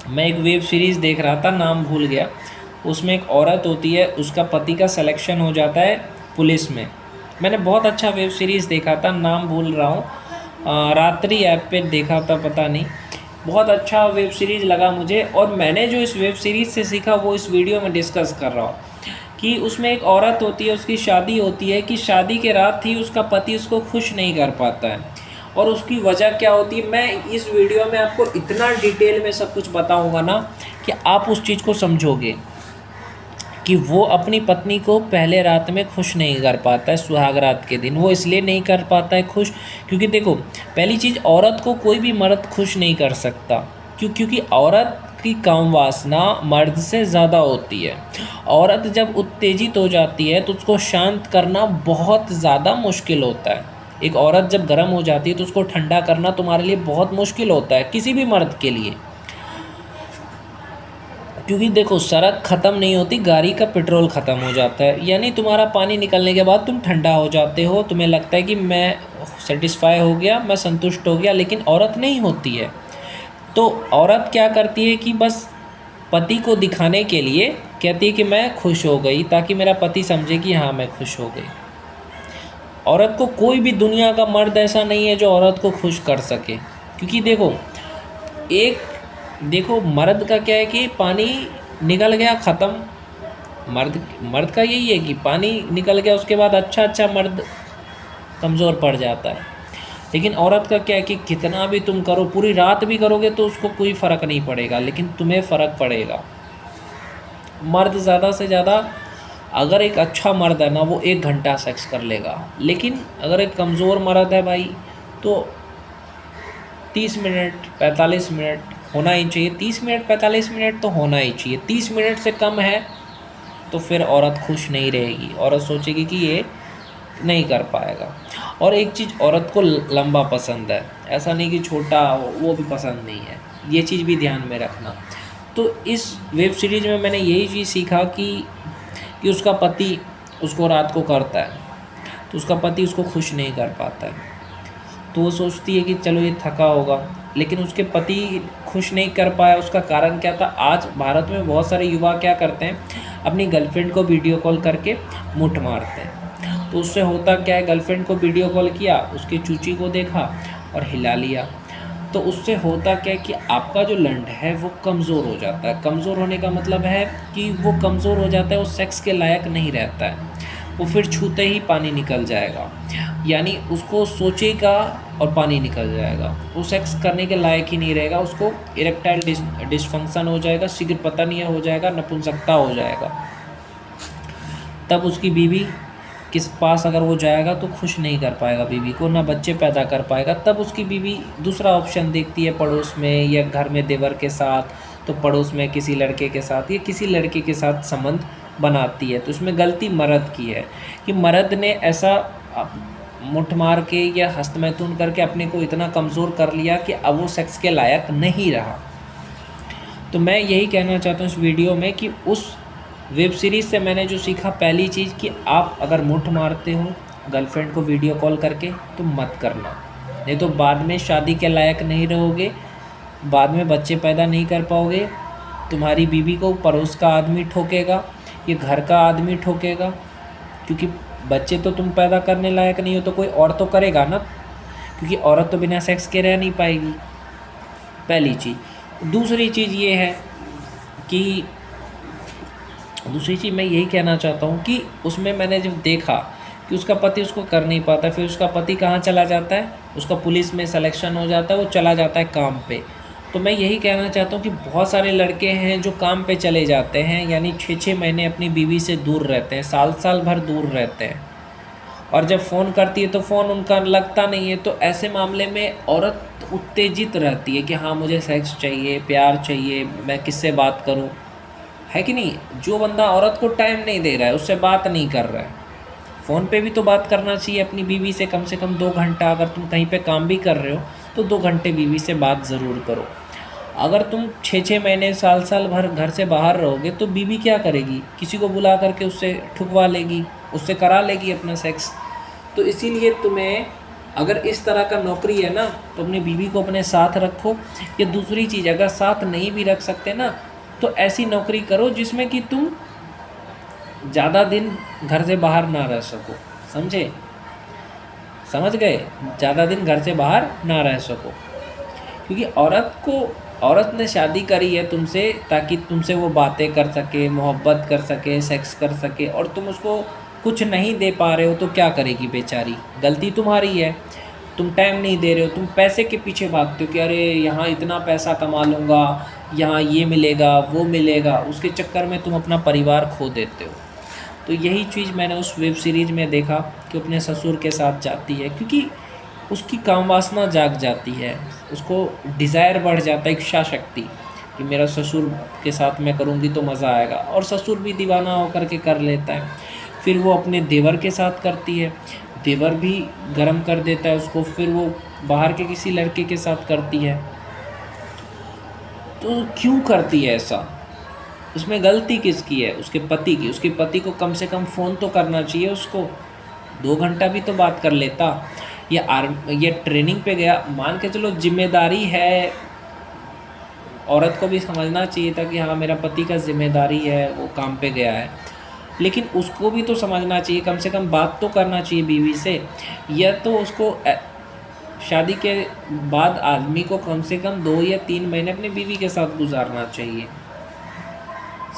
मैं एक web series देख रहा था, नाम भूल गया। उसमें एक औरत होती है, उसका पति का सिलेक्शन हो जाता है पुलिस में। मैंने बहुत अच्छा वेब सीरीज़ देखा था, नाम भूल रहा हूँ। रात्रि ऐप पे देखा था, पता नहीं। बहुत अच्छा वेब सीरीज़ लगा मुझे, और मैंने जो इस वेब सीरीज़ से सीखा वो इस वीडियो में डिस्कस कर रहा हूँ। कि उसमें एक औरत होती है, उसकी शादी होती है, कि शादी के रात ही उसका पति उसको खुश नहीं कर पाता है, और उसकी वजह क्या होती है। मैं इस वीडियो में आपको इतना डिटेल में सब कुछ बताऊंगा ना कि आप उस चीज़ को समझोगे कि वो अपनी पत्नी को पहले रात में खुश नहीं कर पाता है। सुहाग रात के दिन वो इसलिए नहीं कर पाता है खुश, क्योंकि देखो, पहली चीज़, औरत को कोई भी मर्द खुश नहीं कर सकता। क्योंकि औरत की काम वासना मर्द से ज़्यादा होती है। औरत जब उत्तेजित हो जाती है तो उसको शांत करना बहुत ज़्यादा मुश्किल होता है। एक औरत जब गर्म हो जाती है तो उसको ठंडा करना तुम्हारे लिए बहुत मुश्किल होता है, किसी भी मर्द के लिए। क्योंकि देखो, सड़क ख़त्म नहीं होती, गाड़ी का पेट्रोल ख़त्म हो जाता है। यानी तुम्हारा पानी निकलने के बाद तुम ठंडा हो जाते हो, तुम्हें लगता है कि मैं सेटिस्फाई हो गया, मैं संतुष्ट हो गया, लेकिन औरत नहीं होती है। तो औरत क्या करती है कि बस पति को दिखाने के लिए कहती है कि मैं खुश हो गई, ताकि मेरा पति समझे कि हाँ, मैं खुश हो गई। औरत को कोई भी दुनिया का मर्द ऐसा नहीं है जो औरत को खुश कर सके। क्योंकि देखो, एक देखो, मर्द का क्या है कि पानी निकल गया, ख़त्म। मर्द मर्द का यही है कि पानी निकल गया, उसके बाद अच्छा मर्द कमज़ोर पड़ जाता है। लेकिन औरत का क्या है कि कितना भी तुम करो, पूरी रात भी करोगे तो उसको कोई फ़र्क नहीं पड़ेगा, लेकिन तुम्हें फ़र्क पड़ेगा। मर्द ज़्यादा से ज़्यादा, अगर एक अच्छा मर्द है ना, वो 1 घंटा सेक्स कर लेगा। लेकिन अगर एक कमज़ोर मर्द है भाई, तो 30 मिनट 45 मिनट होना ही चाहिए। 30 मिनट 45 मिनट तो होना ही चाहिए। 30 मिनट से कम है तो फिर औरत खुश नहीं रहेगी, औरत सोचेगी कि ये नहीं कर पाएगा। और एक चीज़, औरत को लंबा पसंद है, ऐसा नहीं कि छोटा हो, वो भी पसंद नहीं है। ये चीज़ भी ध्यान में रखना। तो इस वेब सीरीज़ में मैंने यही चीज़ सीखा कि उसका पति उसको रात को करता है, तो उसका पति उसको खुश नहीं कर पाता है। तो वो सोचती है कि चलो ये थका होगा, लेकिन उसके पति खुश नहीं कर पाया। उसका कारण क्या था? आज भारत में बहुत सारे युवा क्या करते हैं, अपनी गर्लफ्रेंड को वीडियो कॉल करके मुठ मारते हैं। तो उससे होता क्या है, गर्लफ्रेंड को वीडियो कॉल किया, उसकी चूची को देखा और हिला लिया। तो उससे होता क्या है कि आपका जो लंड है वो कमज़ोर हो जाता है। कमज़ोर होने का मतलब है कि वो कमज़ोर हो जाता है, वो सेक्स के लायक नहीं रहता है। वो फिर छूते ही पानी निकल जाएगा, यानी उसको सोचेगा और पानी निकल जाएगा। वो सेक्स करने के लायक ही नहीं रहेगा, उसको इरेक्टाइल डिसफंक्शन हो जाएगा, शीघ्र पतनीय हो जाएगा, नपुंसकता हो जाएगा। तब उसकी बीवी किस पास अगर वो जाएगा तो खुश नहीं कर पाएगा बीवी को, ना बच्चे पैदा कर पाएगा। तब उसकी बीवी दूसरा ऑप्शन देखती है, पड़ोस में या घर में देवर के साथ, तो पड़ोस में किसी लड़के के साथ या किसी लड़के के साथ संबंध बनाती है। तो उसमें गलती मर्द की है कि मर्द ने ऐसा मुठ मार के या हस्तमैथुन करके अपने को इतना कमज़ोर कर लिया कि अब वो सेक्स के लायक नहीं रहा। तो मैं यही कहना चाहता हूँ इस वीडियो में कि उस वेब सीरीज़ से मैंने जो सीखा, पहली चीज़ कि आप अगर मुठ मारते हो गर्लफ्रेंड को वीडियो कॉल करके तो मत करना, नहीं तो बाद में शादी के लायक नहीं रहोगे, बाद में बच्चे पैदा नहीं कर पाओगे। तुम्हारी बीवी को पड़ोस का आदमी ठोकेगा, ये घर का आदमी ठोकेगा, क्योंकि बच्चे तो तुम पैदा करने लायक नहीं हो, तो कोई और तो करेगा ना, क्योंकि औरत तो बिना सेक्स के रह नहीं पाएगी। पहली चीज़। दूसरी चीज़ ये है कि दूसरी चीज़ मैं यही कहना चाहता हूँ कि उसमें मैंने जब देखा कि उसका पति उसको कर नहीं पाता, फिर उसका पति कहाँ चला जाता है, उसका पुलिस में सिलेक्शन हो जाता है, वो चला जाता है काम पे। तो मैं यही कहना चाहता हूँ कि बहुत सारे लड़के हैं जो काम पे चले जाते हैं, यानी 6-6 महीने अपनी बीवी से दूर रहते हैं, साल भर दूर रहते हैं, और जब फ़ोन करती है तो फ़ोन उनका लगता नहीं है। तो ऐसे मामले में औरत उत्तेजित रहती है कि हाँ, मुझे सेक्स चाहिए, प्यार चाहिए, मैं किससे बात करूँ, है कि नहीं? जो बंदा औरत को टाइम नहीं दे रहा है, उससे बात नहीं कर रहा है, फ़ोन पे भी तो बात करना चाहिए अपनी बीवी से कम 2 घंटा। अगर तुम कहीं पे काम भी कर रहे हो तो 2 घंटे बीवी से बात ज़रूर करो। अगर तुम 6-6 महीने, साल भर घर से बाहर रहोगे तो बीवी क्या करेगी? किसी को बुला करके उससे ठुकवा लेगी, उससे करा लेगी अपना सेक्स। तो इसीलिए तुम्हें अगर इस तरह का नौकरी है ना तो अपनी बीवी को अपने साथ रखो। या दूसरी चीज़, अगर साथ नहीं भी रख सकते ना तो ऐसी नौकरी करो जिसमें कि तुम ज़्यादा दिन घर से बाहर ना रह सको। समझे? समझ गए? ज़्यादा दिन घर से बाहर ना रह सको, क्योंकि औरत ने शादी करी है तुमसे ताकि तुमसे वो बातें कर सके, मोहब्बत कर सके, सेक्स कर सके, और तुम उसको कुछ नहीं दे पा रहे हो तो क्या करेगी बेचारी? गलती तुम्हारी है। तुम टाइम नहीं दे रहे हो, तुम पैसे के पीछे भागते हो कि अरे यहाँ इतना पैसा कमा लूँगा, यहाँ ये मिलेगा वो मिलेगा, उसके चक्कर में तुम अपना परिवार खो देते हो। तो यही चीज़ मैंने उस वेब सीरीज़ में देखा कि अपने ससुर के साथ जाती है, क्योंकि उसकी काम वासना जाग जाती है, उसको डिज़ायर बढ़ जाता है, इच्छा शक्ति कि मेरा ससुर के साथ मैं करूँगी तो मज़ा आएगा, और ससुर भी दीवाना होकर के कर लेता है। फिर वो अपने देवर के साथ करती है, देवर भी गर्म कर देता है उसको, फिर वो बाहर के किसी लड़के के साथ करती है। तो क्यों करती है ऐसा? उसमें गलती किसकी है? उसके पति की। उसके पति को कम से कम फ़ोन तो करना चाहिए उसको, 2 घंटा भी तो बात कर लेता। ये ट्रेनिंग पे गया, मान के चलो जिम्मेदारी है, औरत को भी समझना चाहिए था कि हाँ मेरा पति का जिम्मेदारी है, वो काम पे गया है, लेकिन उसको भी तो समझना चाहिए, कम से कम बात तो करना चाहिए बीवी से। या तो उसको शादी के बाद आदमी को कम से कम 2 या 3 महीने अपनी बीवी के साथ गुजारना चाहिए।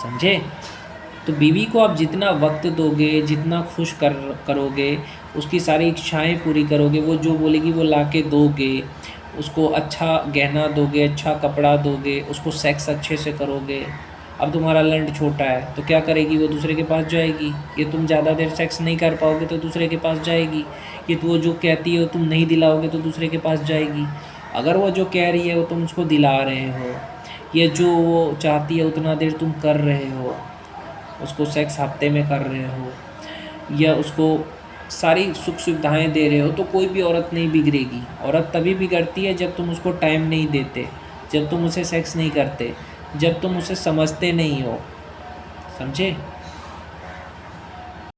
समझे? तो बीवी को आप जितना वक्त दोगे, जितना खुश करोगे, उसकी सारी इच्छाएं पूरी करोगे, वो जो बोलेगी वो ला के दोगे, उसको अच्छा गहना दोगे, अच्छा कपड़ा दोगे, उसको सेक्स अच्छे से करोगे। अब तुम्हारा लंड छोटा है तो क्या करेगी? वो दूसरे के पास जाएगी। ये तुम ज़्यादा देर सेक्स नहीं कर पाओगे तो दूसरे के पास जाएगी। ये तो वो जो कहती है वो तुम नहीं दिलाओगे तो दूसरे के पास जाएगी। अगर वो जो कह रही है वो तुम उसको दिला रहे हो, ये जो वो चाहती है उतना देर तुम कर रहे हो, उसको सेक्स हफ्ते में कर रहे हो, या उसको सारी सुख सुविधाएं दे रहे हो, तो कोई भी औरत नहीं बिगड़ेगी। औरत तभी बिगड़ती है जब तुम उसको टाइम नहीं देते, जब तुम उसे सेक्स नहीं करते, जब तुम उसे समझते नहीं हो। समझे?